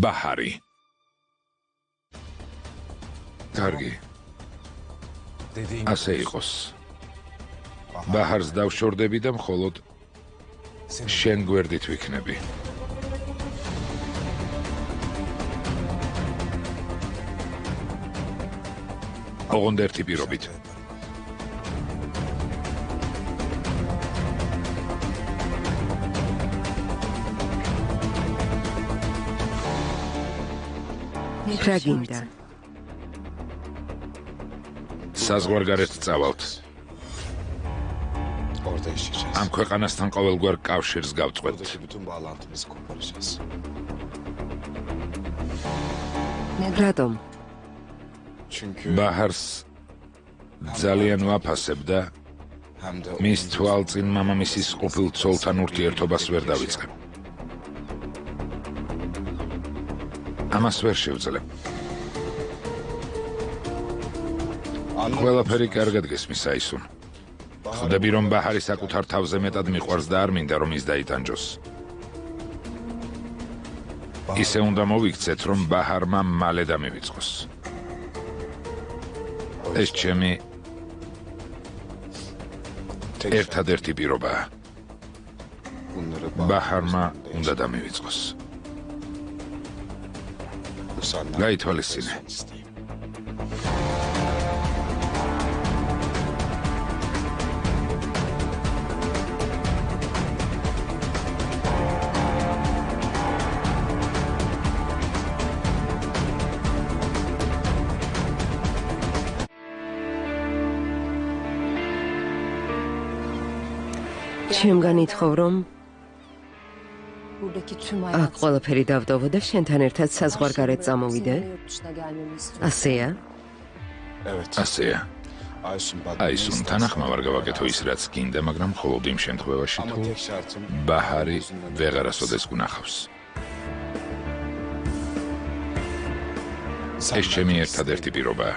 ბაჰარი. კარგი. ასე იყოს. ბაჰარს დავშორდები და მხოლოდ შენ გვერდით ვიქნები. ოღონდ ერთი პირობით. რა გინდა? საზღვარგარეთ წავალთ. ამ ქვეყანასთან ყოველგვარ კავშირს გავწყვეტთ. რატომ? ბაჰარს ძალიან ვაფასებ და მის თვალწინ მამამისის ყოფილ ცოლთან ურთიერთობას ვერ დავიწყებ. ამას ვერ შევძლებ. ყველაფერი კარგად გესმის აისუნ. ხვდები რომ ბაჰარი საკუთარ თავზე მეტად მიყვარს და არ მინდა რომ ის დაიტანჯოს. ისე უნდა მოვიქცეთ რომ ბაჰარმა მალე დამივიწყოს. ეს ჩემი ერთადერთი პირობაა. ბაჰარმა უნდა დამივიწყოს. გაითვალისწინე. ჩემგან ითხოვ რომ აქ ყველაფერი დავდოვო და შენთან ერთად საზღვარგარეთ წამოვიდე? ასეა? ასეა. აისუნ თანახმავარ გავაკეთო ის რაც გინდა, მაგრამ მხოლოდ იმ შემთხვევაში თუ ბაჰარი ვეღარასოდეს გუნახავს. ეს ჩემი ერთადერთი პირობაა.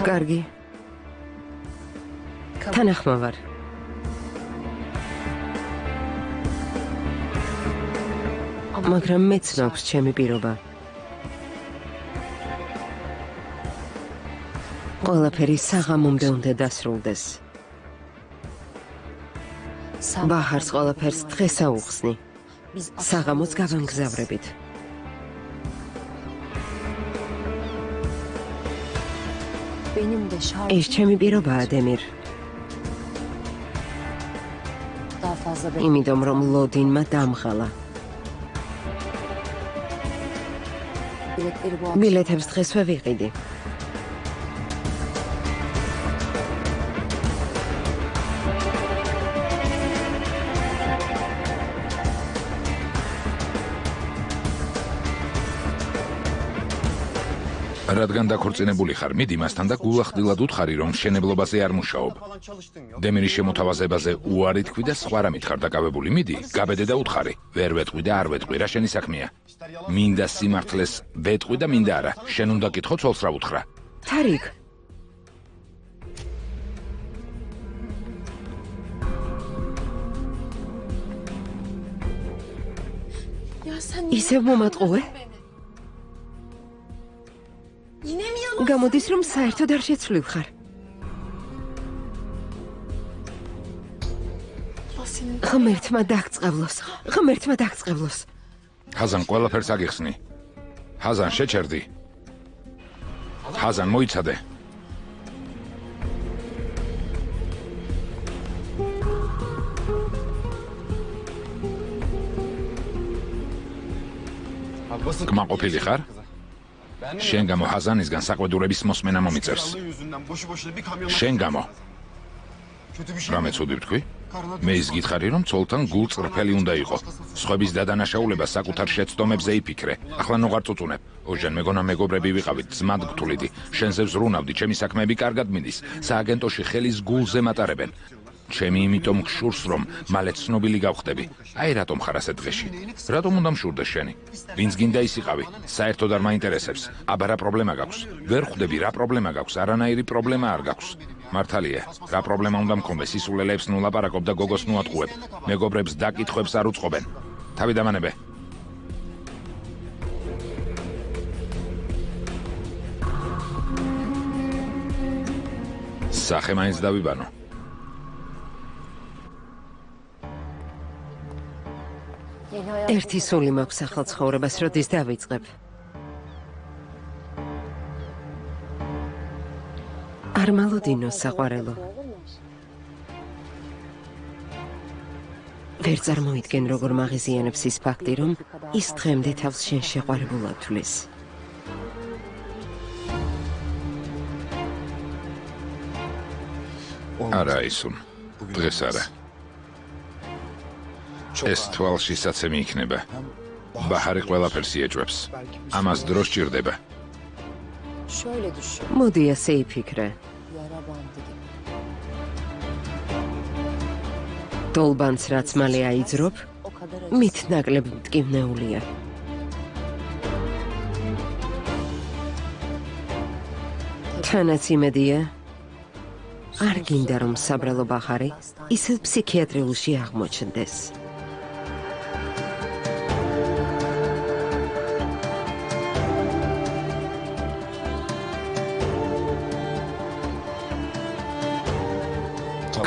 კარგი. თანახმავარ. მაგრამ მეც მაქვს ჩემი პირობა. ყველაფერი საღამომდე უნდა დასრულდეს. ბაჰარს ყველაფერს დღეს აუხსნი. საღამოც გავანგზავრებით. ეს ჩემი პირობაა, დემირ. იმიტომ რომ ლოდინმა დამღალა. ბილეთებს დღესვე ვიყიდი. რადგან დაქორწინებული ხარ, მიდი მასთან და გულახდილად უთხარი, რომ მშენებლობაზე არ მუშაობ. დემირის შემოთავაზებაზე უარი თქვი და სხვა რა მითხარ დაკავებული, მიდი, გაბედე და უთხარი. ვერ ვეტყვი და არ ვეტყვი, რა შენი საქმეა? მინდა სიმართლეს ვეტყვი და მინდა არა. შენ უნდა კითხო ცოლს რა უთხრა. თარიკ. ისევ მომატყუე? გამოდის რომ საერთოდ არ შეცვლილ ხარ. ღმერთმა დაგწყევლოს. ჰაზან ყველაფერს აგიხსნი. ჰაზან შეჩერდი. ჰაზან მოიცადე. კმაყოფილი ხარ? შენ გამო ჰაზანისგან საყვედურების მოსმენა მომიწერს. შენ გამო. რამე ცუდი ვთქვი? მე ის გითხარი, რომ ცოლთან გულწრფელი უნდა იყო. სხვების დადანაშაულება საკუთარ შეცდომებზე იფიქრე. ახლა ნოღარ წუწუნებ. ოჯან მეგონა მეგობრები ვიყავით, ძმად გთuliდი. შენზე ვზრუნავდი, ჩემი საქმეები კარგად მინდის. სააგენტოში ხელის გულზე მატარებენ. ჩემი იმიტომ გშურს რომ მალე ცნობილი გავხდები. აი რატომ ხარ ასე დღეში? რატომ უნდა მშურდეს შენი? ვინც გინდა ის იყავი, საერთოდ არ მაინტერესებს. აბა რა პრობლემა გაქვს? ვერ ხვდები რა პრობლემა გაქვს, არანაირი პრობლემა არ გაქვს. მართალია, რა პრობლემა უნდა მქონდეს, სისულელეებს ნუ ლაპარაკობ და გოგოს ნუ ატყუებ. მეგობრებს დაკითხვებს არ უწყობენ. თავი დამანებე. სახე მაინც დავიბანო. ერთი სული მაქვს ახალ ცხოვრებას, როდის დავიწყებ. არ მალოდინო საყვარელო. ვერ წარმოიდგენ როგორ მაღიზიანებს ის ფაქტი, რომ ის დღემდე თავს შენ შეყვარებულად თვლის. არა ისუნ, დღეს არა. ეს თვალშისაცემი იქნება. ბაჰარი ყველაფერს იეჭვებს. ამას დრო სჭირდება. მოდი ასე იფიქრე. დოლბანს რაც მალე აიძრობ, მით ნაკლებ მტკივნეულია. თანაც იმედია, არ გინდა რომ საბრალო ბაჰარი ისევ ფსიქიატრიულში აღმოჩნდეს.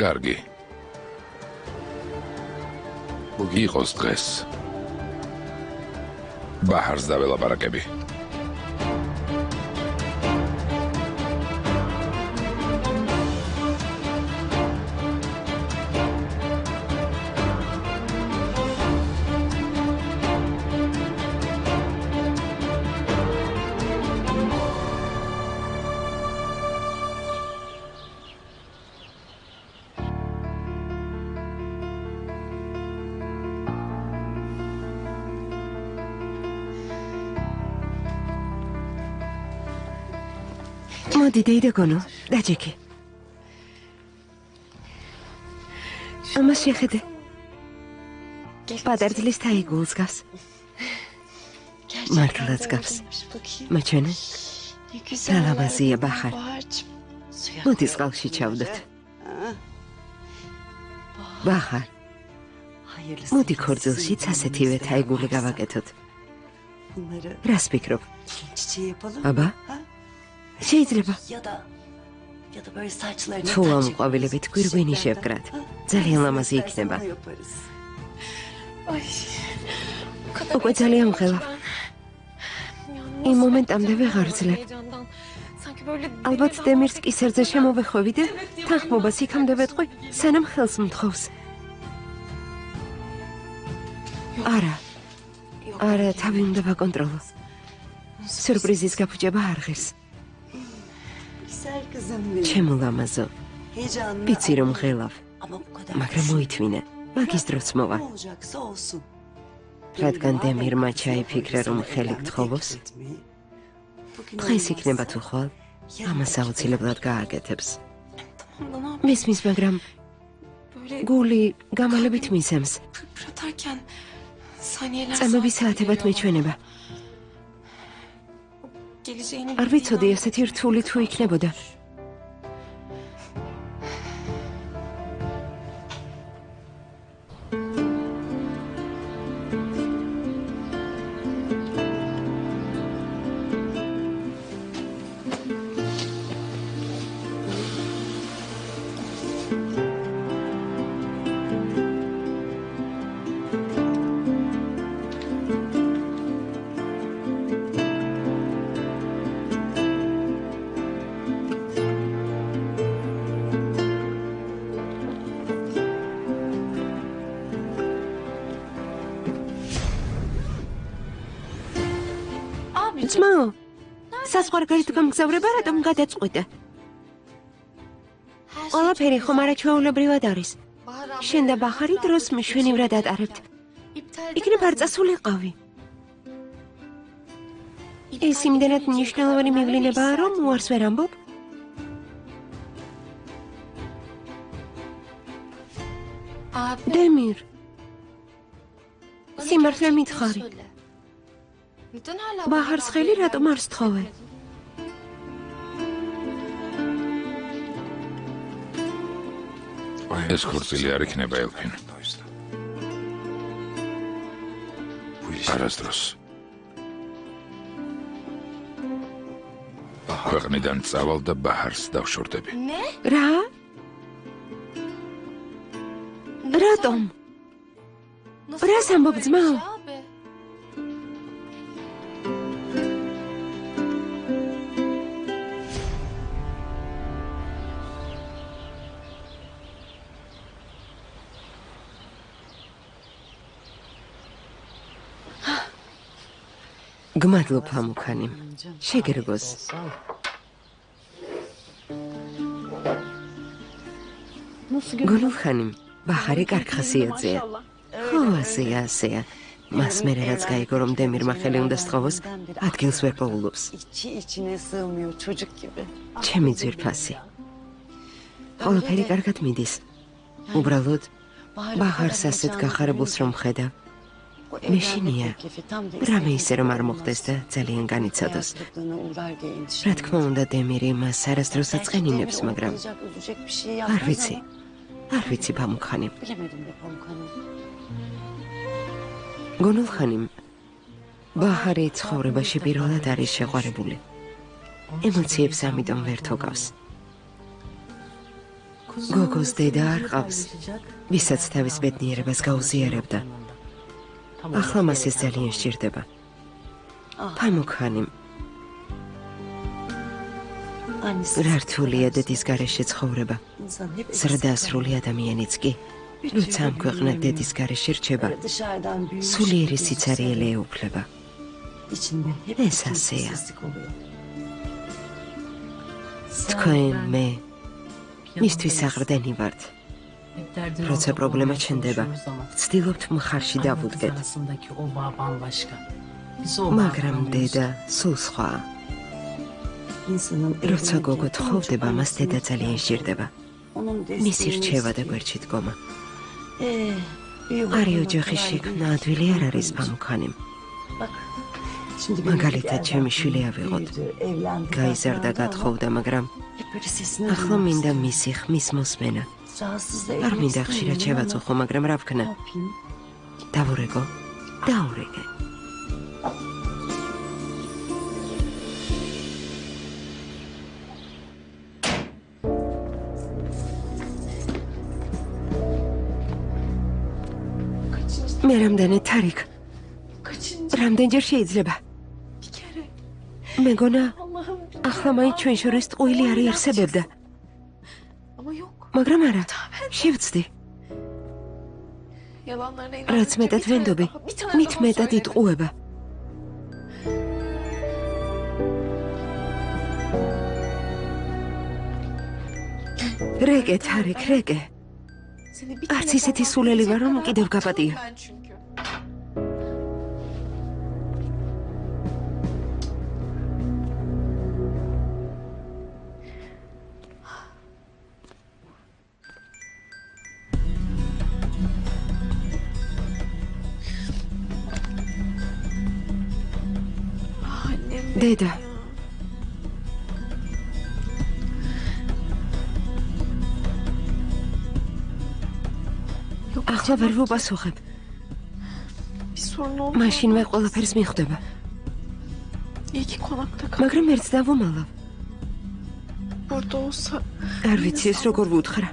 კარგი. იყოს დღეს. ბაჰარს დაველაპარაკები. მოდი დეიდაგონო, დაჯექი. ამას შეხედე. პადარძლის თაიგულს გავს. მართლაც გავს. მაჩვენე? სალამაზია ბაჰარ. მოდი წყალში ჩავდოთ. ბაჰარ. მოდი ქორწილშიც ასეთივე თაიგული გავაკეთოთ. რას ფიქრობ? აბა? შეიძლება. თუ ამ ყვავილებით გვირგვინი შევკრათ, ძალიან ლამაზი იქნება. უკვე ძალიან მღელავ. იმ მომენტამდე ვეღარ ძლებ. ალბათ დემირს კისერზე შემოვეხვევი და თანხმობას იქამდე ვეტყვი, სანამ ხელს მთხოვს. არა, თავი უნდა ვაკონტროლო. სურპრიზის გაფუჭება არ ღირს. ჩემო ლამაზო, ვიცი რომ ღელავ, მაგრამ მოითმინე, მაგის დროც მოვა. რადგან დემირმა ჩაიფიქრა რომ ხელი გთხოვოს, დღეს იქნება თუ ხვალ, ამას აუცილებლად გააკეთებს. მისმის, მაგრამ გული გამალებით მისემს. წამები საათებად მეჩვენება. არ ვიცოდი ესეთი რთული თუ იქნებოდა. ძმაო, საზღვარგარეთ გამგზავრება რატომ გადაწყვიტე? ყველაფერი ხომ არაჩვეულებრივად არის. შენ და ბაჰარი დროს მშვენივრად ატარებთ. იქნებ არ წასულიყავი. ეს იმდენად მნიშვნელოვანი მივლინებაა, რომ უარს ვერ ამბობ? დემირ, სიმართლე მითხარი. ბაჰარს ხელი რატომ არ სთხოვე? ეს ქორწილი არ იქნება ელფინ. არასდროს. ქვეყნიდან წავალ და ბაჰარს დავშორდები. რა? რატომ? რას ამბობ ძმაო? გმადლობ ამუქანი. შეგერგოს. გულხანი, ბაჰარი კარგ ხასიათზეა. ხო, ასეა. მას მერე რაც გაიგო რომ დემირმა ხელი უნდა სთხოვოს, ადგილს ვერ პოულობს. ჩემი ძვირფასი. ყველაფერი კარგად მიდის. უბრალოდ ბაჰარს ასეთ გახარებულს რომ ხედავ. მეშინია, რამე ისე რომ არ მოხდეს და ძალიან განიცადოს. რა თქმა უნდა დემირი მას არასდროს აწყენინებს, მაგრამ არ ვიცი ბამუქანი. გონულხანი, ბაჰარი ცხოვრებაში პირველად არის შეყვარებული. ემოციებს ამიტომ ვერ თოგავს. გოგოს დედა არ ყავს, ვისაც თავის ბედნიერებას გაუზიარებდა. ახლა მას ეს ძალიან სჭირდება. ბამუქანი, რა რთულია დედის გარეშე ცხოვრება. ზრდასრული ადამიანიც კი, როცა ამ ქვეყნად დედის გარეშე რჩება, სულიერი სიცარიელი ეუფლება. ეს ასეა. თქვენ მე მისთვის აღრდენი ვართ. როცა პრობლემა ჩნდება, ვცდილობთ მხარში დავუდგეთ. მაგრამ დედა სულ სხვაა. როცა გოგო თხოვდება, მას დედა ძალიან სჭირდება. მისი რჩევა და გვერდში დგომა. არი ოჯახის შექმნა ადვილი არ არის ბამუქანი. მაგალითად ჩემი შვილი ავიღოთ. გაიზარდა გათხოვდა, მაგრამ ახლა მინდა მისი ხმის მოსმენა. არ მინდა ხშირად შევაწუხო, მაგრამ რა ვქნა? დავურეგო, დაურეგე. მე რამდენი თარიქ? რამდენჯერ შეიძლება? მეგონა, ახლა მაინც ჩვენ შორის ტყუილი არ იარსებებდა. მაგრამ არა, შევწდი. რაც მეტად ვენდობი, მით მეტად იტყუება. რეგე, თარიქ, რეგე. არც ისეთი სულელი ვარ, რომ კიდევ გაპატია. დედა. ახლა ვერ ვუპასუხებ. მაშინვე ყველაფერს მიხვდება. მაგრამ ერთს დავუმალავ. არ ვიცი ეს როგორ ვუთხრა.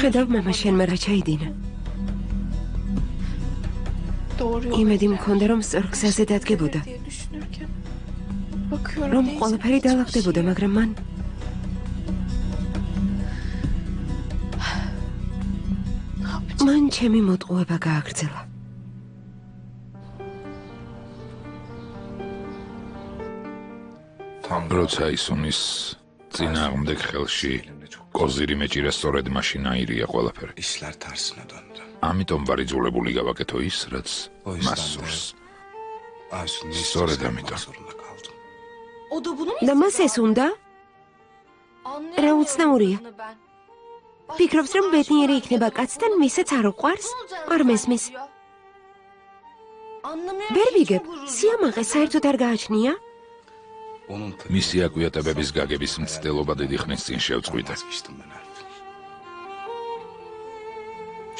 ხედავ მამა შენმა რა ჩაიდინა. იმედი მქონდა რომ სწორ გზაზე დადგებოდა. რომ ყველაფერი დაალაგდებოდა, მაგრამ მან ჩემი მოტყუება გააგრძელა. როცა ისუნის წინააღმდეგ ხელში კოზირი მეჭირა სწორედ მაშინ აირია ყველაფერი. ამიტომ ვარ იძულებული გავაკეთო ის, რაც მას სურს. სწორედ ამიტომ. და მას ეს უნდა? რა უცნაურია? ფიქრობს, რომ ბედნიერი იქნება კაცთან, ვისაც არ უყვარს? არ მესმის. ვერ ვიგებ, სიამაყე საერთოდ არ გააჩნია? მისი აკვიატებების გაგების მცდელობა დიდი ხნის წინ შევწყვიტე.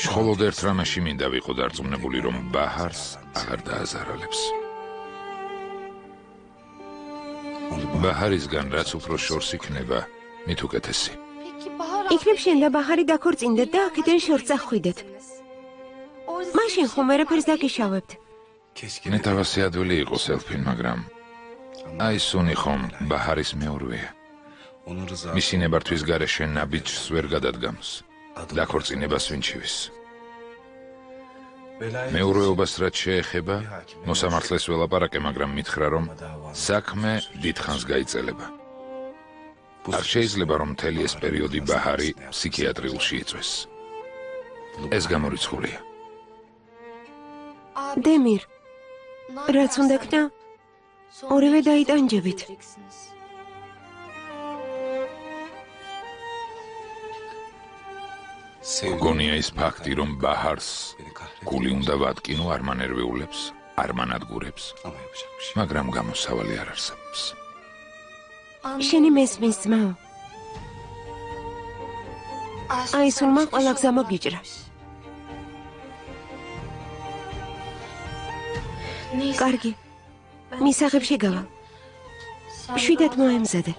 მხოლოდ ერთ რამეში მინდა ვიყო დარწმუნებული, რომ ბაჰარს აღარ დააზარალებს. ბაჰარისგან რაც უფრო შორს იქნება, მით უკეთესი. იქნებ შენ და ბაჰარი დაქორწინდეთ და აქედან შორს წახვიდეთ. მაშინ ხომ ვერაფერს დაგიშავებთ. ნეტავასი ადვილი იყო სელფინ, მაგრამ აი სუნი ხომ ბაჰარის მეორეა. მისი ნებართვის გარეშე ნაბიჯს ვერ გადადგამს. დაქორწინებას ვინჩივის. მეურვეობას რაც შეეხება, მოსამართლეს ველაპარაკე, მაგრამ მითხრა, რომ საქმე დიდხანს გაიწელება. არ შეიძლება, რომ მთელი ეს პერიოდი ბაჰარი ფსიქიატრიულში იწვეს. ეს გამორიცხულია. დემირ, რაც უნდა ქნა, ორივე დაიტანჯებით. გონია ის ფაქტი, რომ ბაჰარს გული უნდა ვატკინო, არ მანერვეულებს, არ მანადგურებს, მაგრამ გამოსავალი არ არსებობს. შენი მესმის ძმაო. აი სულმა ყველა გზა მოგიჭრა. კარგი, მისაღებში გავა. შვიდად მოემზადე.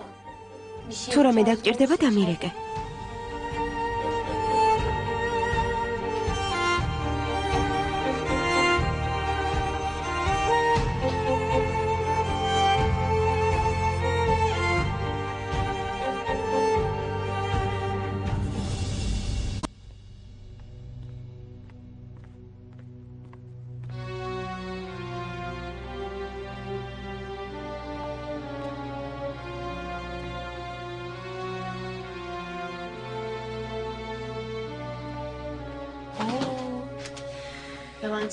თუ რამე დაგჭირდება, დამირეკე.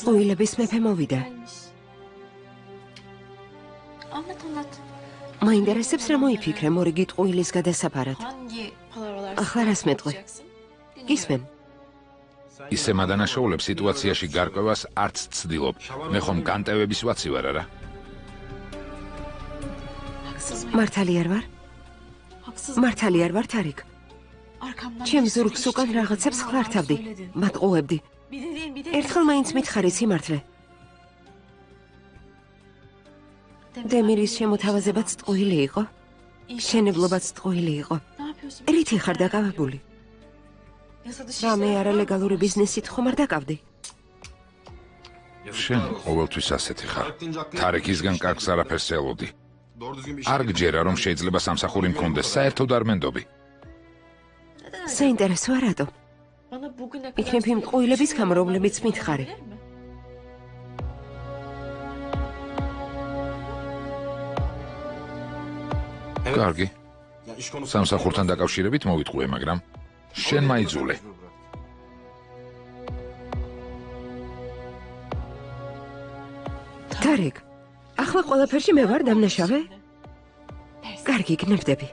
უილების მეფე მოვიდა. მაინტერესებს რა მოიფიქრე მორიგით უილის გადასაფარად. ახლა რას მეტყვი? გისმენ? ისე მადანაშაულებ სიტუაციაში გარკვევას არც ცდილობ. მე ხომ განტევების ვაცი ვარ, არა? მართალი არ ვარ? მართალი არ ვარ, თარიკ. ჩემ ზურგს უკან რაღაცებს ხლართავდი, მატყუებდი. ერთხელ მაინც მითხარი სიმართლე. დემირის შემოთავაზებაც ტყუილი იყო, შენებლობაც ტყუილი იყო. რითი ხარ დაკავებული? რამე არალეგალური ბიზნესით ხომ არ დაკავდი? შენ ყოველთვის ასეთი ხარ. თარიკისგან კარგს არაფერს ელოდი. არ გჯერა, რომ შეიძლება სამსახური მქონდეს, საერთოდ არ მენდობი. საინტერესოა რატო? იქნებ იმ ტყუილების გამო, რომლებიც მითხარი. კარგი. სამსახურთან დაკავშირებით მოვიტყუე, მაგრამ შენ მაიძულე. თარიკ, ახლა ყველაფერში მე ვარ დამნაშავე? კარგი, გნებდები.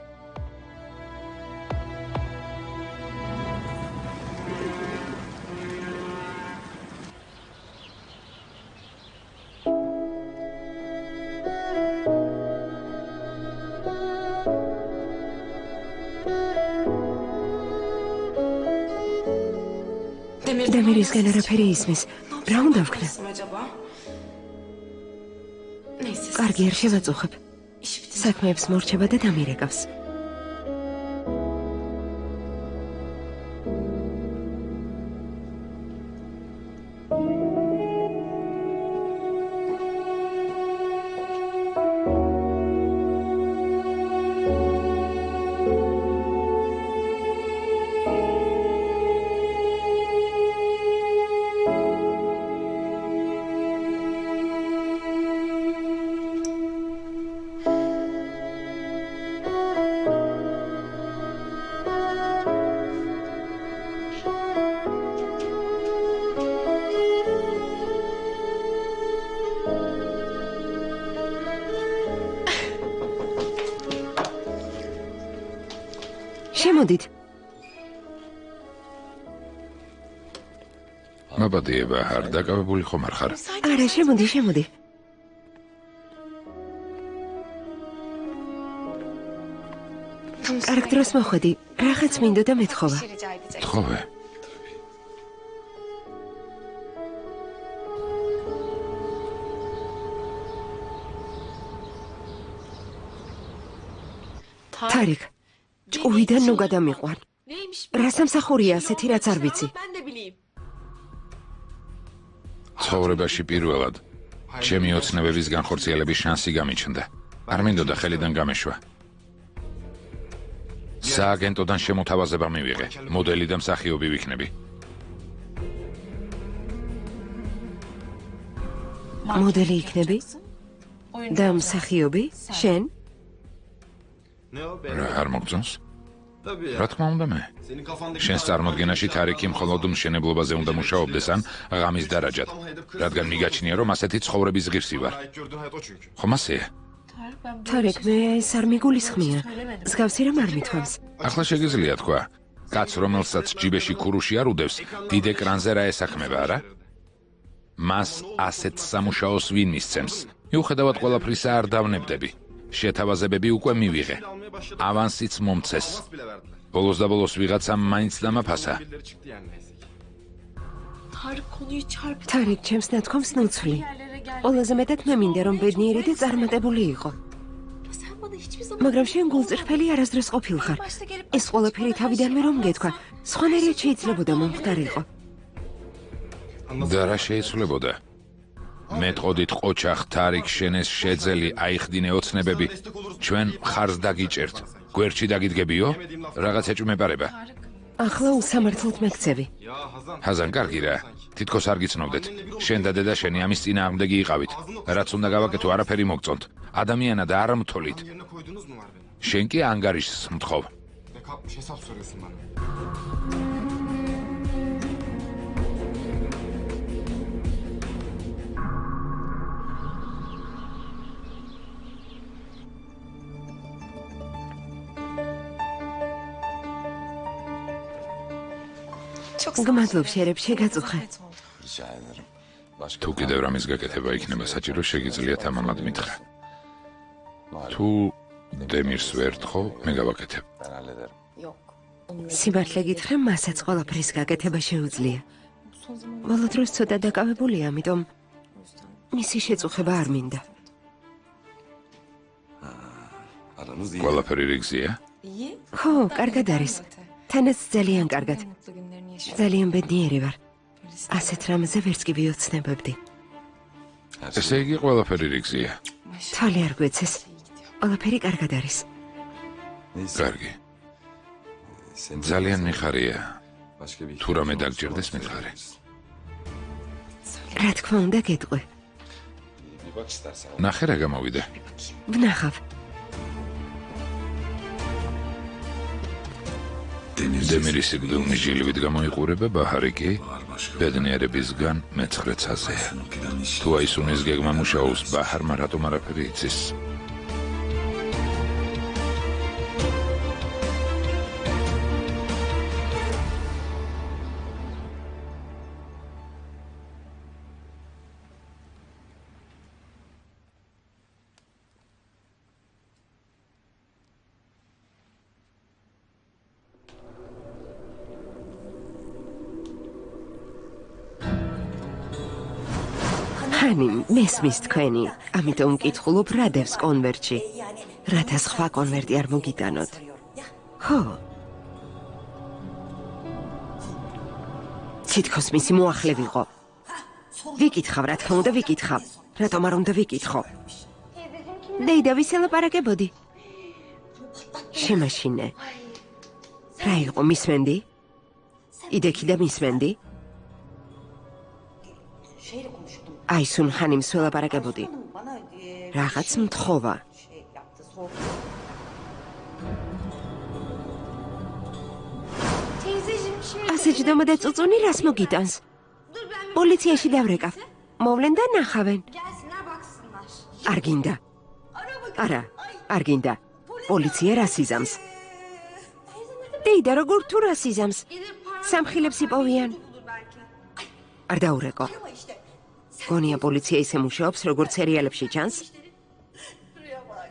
დემირისგან არაფერი ისმის. რა უნდა ვქნა? კარგი, არ შევაწუხებ. საქმეებს მორჩება და დამირეკავს. შემოდით. მაბადიე ბაჰარ, დაკავებული ხომ არ ხარ? არა, შემოდი. კარგ დროს მოხვედი, რაღაც მინდოდა მეთხოვა. თხოვე. თარიქ, ჭკუიდან ნუ გადამიყვან. რა სამსახურია ასეთი, რაც არ ვიცი? ცხოვრებაში პირველად ჩემი ოცნებების განხორციელების შანსი გამიჩნდა. არ მინდოდა ხელიდან გამეშვა. სააგენტოდან შემოთავაზება მივიღე, მოდელი და მსახიობი ვიქნები. მოდელი იქნები? და მსახიობი? შენ? რა არ მოგწონს? რა თქმა უნდა მე. შენს წარმოდგენაში თარიქი მხოლოდ მშენებლობაზე უნდა მუშაობდეს ან ღამის დარაჯად, რადგან მიგაჩნია, რომ ასეთი ცხოვრების ღირსი ვარ. ხომ ასეა? თარიქ, მე ეს არ მიგულისხმია. მსგავსი რამ არ მithვამს? ახლა შეგიძლია თქვა, კაც რომელსაც ჯიბეში ქურუში არ უდევს, დიდ ეკრანზე რა ესაქმება, არა? მას ასეთ სამუშაოს ვინ მისცემს? მიუხედავად ყველაფრისა არ დავნებდები. შეთავაზებები უკვე მივიღე. ავანსიც მომცეს. ბოლოს და ბოლოს ვიღაცამ მაინც დამაფასა. თარიქ, ჩემს ნათქვამს ნუცვლი. ყველაზე მეტად მე მინდა, რომ ბედნიერი და წარმატებული იყო. მაგრამ შენ გულწრფელი არასდროს ყოფილხარ. ეს ყველაფერი თავიდანვე რომ გეთქვა, სხვანაირად შეიძლებოდა მომხდარიყო. და რა შეიცვლებოდა? მეტყოდით ყოჩახ თარიქ შენეს შეძელი აიხდინე ოცნებები, ჩვენ ხარს დაგიჭერთ, გვერდში დაგიდგებიო? რაღაც ეჭვმეპარება. ახლა უსამართლოდ მეკცევი. ჰაზან, კარგი რა, თითქოს არ გიცნობდეთ. შენ და დედა შენი ამის წინააღმდეგი იყავით. რაც უნდა გავაკეთო, არაფერი მოგწონთ. ადამიანად არ მთოლით. შენ კი ანგარიშს მთხოვ. გმადლობ, შერებ, შეგაწუხე. თუ კიდევ რამის გაკეთება იქნება საჭირო, შეგიძლიათ ამამად მითხრა. თუ დემირს ვერ თხოვ, მე გავაკეთებ. სიმართლე გითხრა, მასაც ყველაფრის გაკეთება შეუძლია. ბოლო დროს ცოტა დაკავებულია, ამიტომ მისი შეწუხება არ მინდა. ყველაფერი რიგზია? ხო, კარგად არის. თანაც ძალიან კარგად. ძალიან ბედნიერი ვარ. ასეთ რამზე ვერც კი ვიოცნებებდი. ესე იგი ყველაფერი რიგზია. თვალი არ გვეცეს. ყველაფერი კარგად არის. კარგი. ძალიან მიხარია. თუ რამე დაგჭირდეს მითხარი. რა თქმა უნდა, გეტყვი. ნახე რა გამოვიდა. ვნახავ. დემირის სიკვდილმი ჟილივით გამოიყურება, ბაჰარი კი ბედნიერებისგან მეცხრე ცაზეა. თუ აისუნის გეგმა მუშაობს, ბაჰარმა რატომ არაფერი იცის? ხანი მესმის თქვენი, ამიტომ მკითხულობ რა დევს კონვერტში. რათა სხვა კონვერტი არ მოგიტანოთ. ხო. თითქოს მისი მოახლე ვიყო. ვიკითხავ, რა თქმა უნდა ვიკითხავ. რატომ არ უნდა ვიკითხო? დეიდა, ვისელაპარაკებოდი. შემაშინე. რა იყო, მისმენდი? იდექი და მისმენდი? აისუნ ხანიმს ველაპარაკებოდი. რაღაც მთხოვა. ასე ჯდომა და წუწუნი რას მოგიტანს? პოლიციაში დავრეკავ. მოვლენ და ნახავენ. არ გინდა. არა, არ გინდა. პოლიცია რას იზამს? დეიდა, როგორ თუ რას იზამს? სამხილებს იპოვიან. არ დაურეკო. გონია პოლიცია ისე მუშაობს, როგორც სერიალებში ჩანს.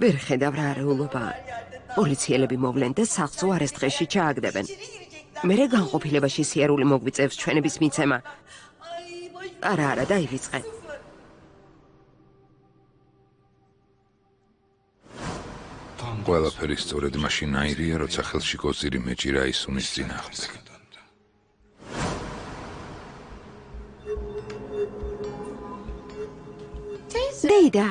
ვერ ხედავ რა არეულობა. პოლიციელები მოვლენ და სახლს უარეს დღეში ჩააგდებენ. მერე განყოფილებაში სიარული მოგვიწევს ჩვენების მიცემა. არა, დაივიწყე. ყველაფერი სწორედ მაშინ აირია, როცა ხელში კოზირი მეჭირა ისუნის წინააღმდეგ. დეიდა.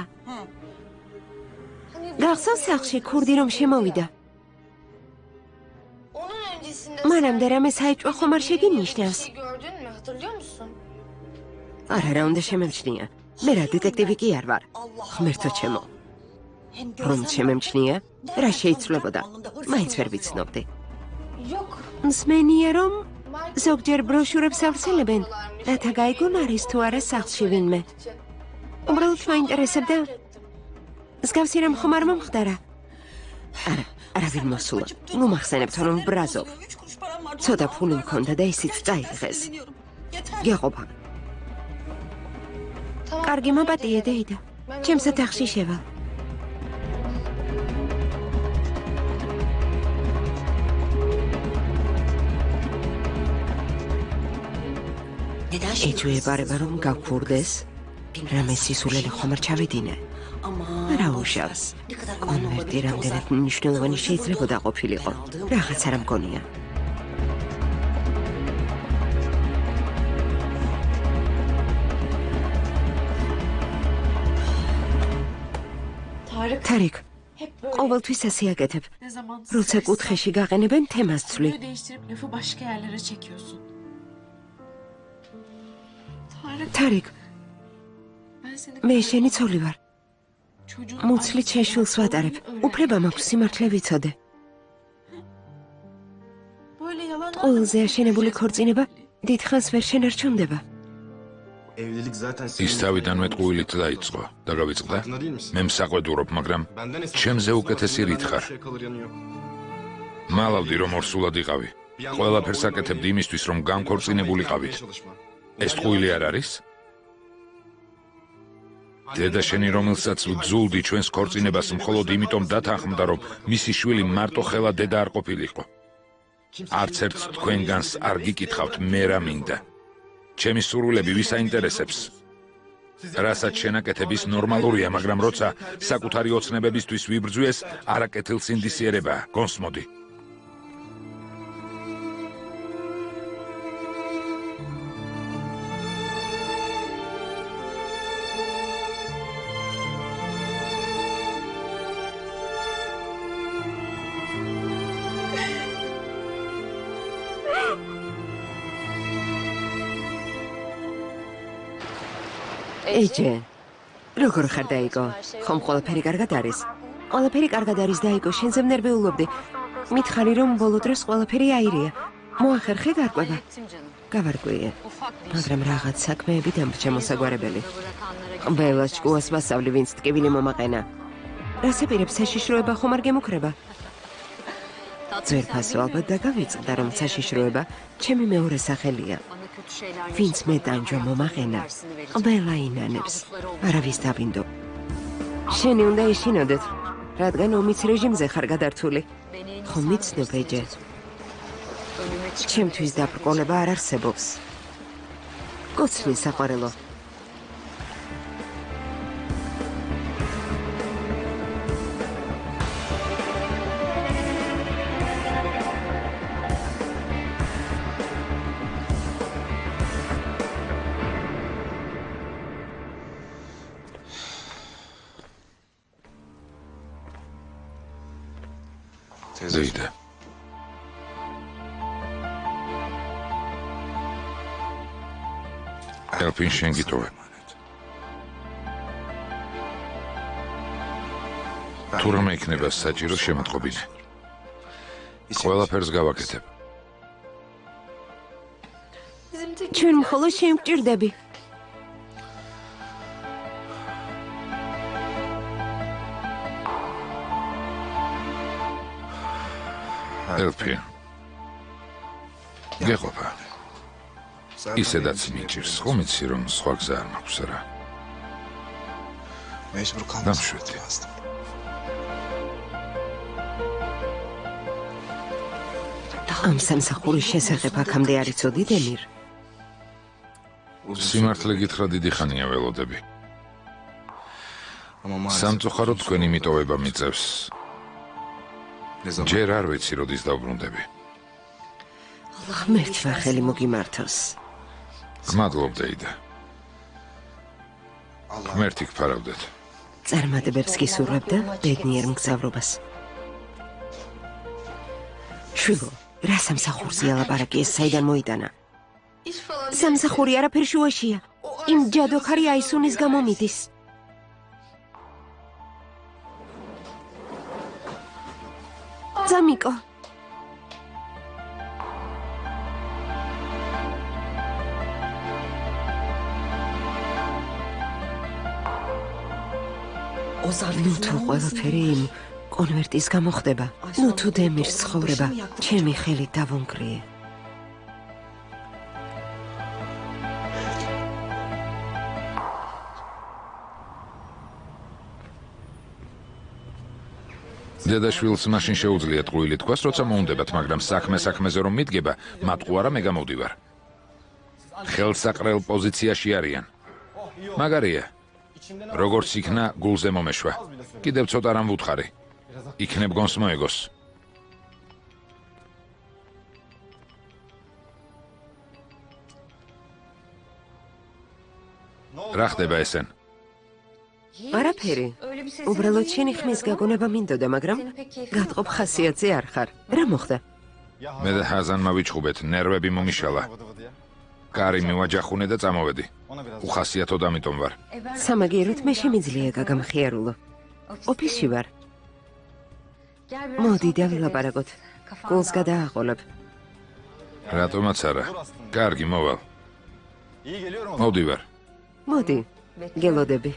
გახსოვს სახლში ქურდი რომ შემოვიდა? მანამდე რამე საეჭვო ხომ არ შეგინიშნავს? არა, რა უნდა შემემჩნია. მე რა დეტექტივი კი არ ვარ. ღმერთო ჩემო. რომ შემემჩნია, რა შეიცვლებოდა? მაინც ვერ ვიცნობდი. მსმენია რომ ზოგჯერ ბროშურებს ავრცელებენ, რათა გაიგონ არის თუ არა სახლში ვინმე. უბრალოდ მაინტერესებდა. მსგავსი რამ ხომ არ მომხდარა? არა, არავინ მოსულა. მომახსენებთ რომ ბრაზოვ. ცოტა ფული მქონდა და ისიც წაიღეს. გეყოფა. კარგი მოპატიე დეიდა. ჩემს ოთახში შევალ. ეჭვებარება რომ გაგფურდეს, რამე სისულელი ხომ არ ჩავედინე. არა უშავს. კონვერტი რამდენად მნიშვნელოვანი შეიძლებოდა ყოფილიყო. რაღაც არ მგონია. თარიკ, ყოველთვის ასე აკეთებ. როცა კუთხეში გაყენებენ თემას ცვლი. თარიკ, მე შენი ცოლი ვარ. მუცლით შეშვილს ვატარებ. უფლება მაქვს სიმართლე ვიცოდე. ყველაზე აშენებული ქორწინება დიდხანს ვერ შენარჩუნდება. ის თავიდანვე ტყუილით დაიწყო და გავიწყდა. მე მსაყვედურობ, მაგრამ ჩემზე უკეთესი რით ხარ? მალავდი რომ ორსულად იყავი. ყველაფერს აკეთებდი იმისთვის, რომ განქორწინებულიყავით. ეს ტყუილი არ არის? დედა შენი, რომელსაც ვძულდი ჩვენს ქორწინებას, მხოლოდ იმიტომ დათანხმდა, რომ მისი შვილი მარტო ხელა დედა არ ყოფილიყო. არც ერთ თქვენგანს არ გიკითხავთ მე რა მინდა. ჩემი სურვილები ვის აინტერესებს? რასაც შენაკეთების ნორმალურია, მაგრამ როცა საკუთარი ოცნებებისთვის ვიბრძვიეს, არაკეთილსინდისიერებაა. გონსმოდი. ეჯე, როგორ ხარ დაიგო? ხომ ყველაფერი კარგად არის? ყველაფერი კარგად არის დაიგო, შენზე ვნერვეულობდი. მითხარი რომ ბოლო დროს ყველაფერი აირია. მოახერხე გარკვევა. გავარკვიე, მაგრამ რაღაც საქმეები დამრჩა მოსაგვარებელი. ყველას ჭკუას ვასწავლი, ვინც ტკივილი მომაყენა. რას აპირებს საშიშროება ხომ არ გემუქრება? ძვირფასო ალბათ დაგავიწყდა, რომ საშიშროება ჩემი მეორე სახელია. ვინც მე ტანჯვა მომაყენა, ყველა ინანებს, არავის დაბინდო. შენი უნდა იშინოდეთ, რადგან ომის რეჟიმზე ხარ გადართული. ხომ მიცნობ, ეჯე? ჩემთვის დაბრკოლება არ არსებობს. კოცნი საყვარელო. ზეიდა. Elpin შენ გიტოვე. თუ რამე იქნება საჭირო შემატყობინე. ყველაფერს გავაკეთებ. ჩვენ მხოლოდ შევგჭირდები. Elpin. გეყოფა. ისედაც მიჭირს, ხომ იცი რომ სხვა გზა არ მაქვს რა. დამშვიდე. ამ სამსახურის შესახებ აქამდე არ იცოდი, დემირ? სიმართლე გითხრა დიდი ხანია ველოდები. სამწუხაროდ თქვენი მიტოვება მიწევს. ჯერ არ ვიცი როდის დავბრუნდები. ღმერთმა ხელი მოგიმართოს. გმადლობ დეიდა. ღმერთი გფარავდეთ. წარმატებებს გისურვებ და ბედნიერ მგზავრობას. შვილო, რა სამსახურზე ალაპარაკი ეს საიდან მოიტანა? სამსახური არაფერ შუაშია. იმ ჯადოქარი აისუნის გამო მიდის. ზამიკო. ნუ თუ ყველაფერი იმ კონვერტის გამო ხდება, ნუ თუ დემირს ცხოვრება ჩემი ხელით დავუნგრიე. დედაშვილს მაშინ შეუძლია ტყუილი თქვას, როცა მოუნდებათ, მაგრამ საქმეზე რომ მიდგება, მათყუ არა მე გამოვდივარ. ხელსაყრელ პოზიციაში არიან. მაგარია. როგორც იქნა გულზე მომეშვა. კიდევ ცოტა რამ ვუთხარი. იქნებ გონს მოეგოს. რა ხდება ესენ? არაფერი. უბრალოდ შენი ხმის გაგონება მინდოდა, მაგრამ გატყობ ხასიათზე არ ხარ. რა მოხდა? მე და ჰაზანმა ვიჩხუბეთ, ნერვები მომიშალა. კარი მივაჯახუნე და წამოვედი. უხასიათოდ ამიტომ ვარ. სამაგიეროდ მე შემიძლია გაგამხიარულო. ოფისში ვარ. მოდი დავილაპარაკოთ. გულს გადააყოლებ. რატომაც არა. კარგი, მოვალ. მოვდივარ. მოდი, გელოდები.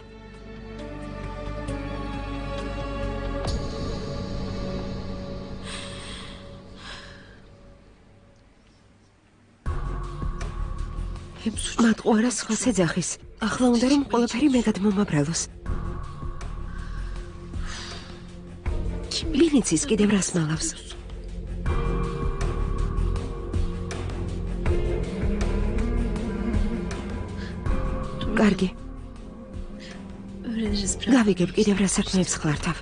მათყუ არა სხვას ეძახის. ახლა უნდა რომ ყველაფერი მე გადმომაბრალოს. ვინიცის კიდევ რას მალავს? კარგი. გავიგებ კიდევ რა საქმეებს ხლართავ.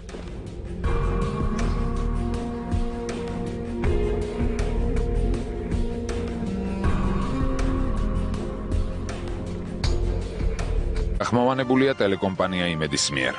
ახმოვანებულია ტელეკომპანია იმედის მიერ.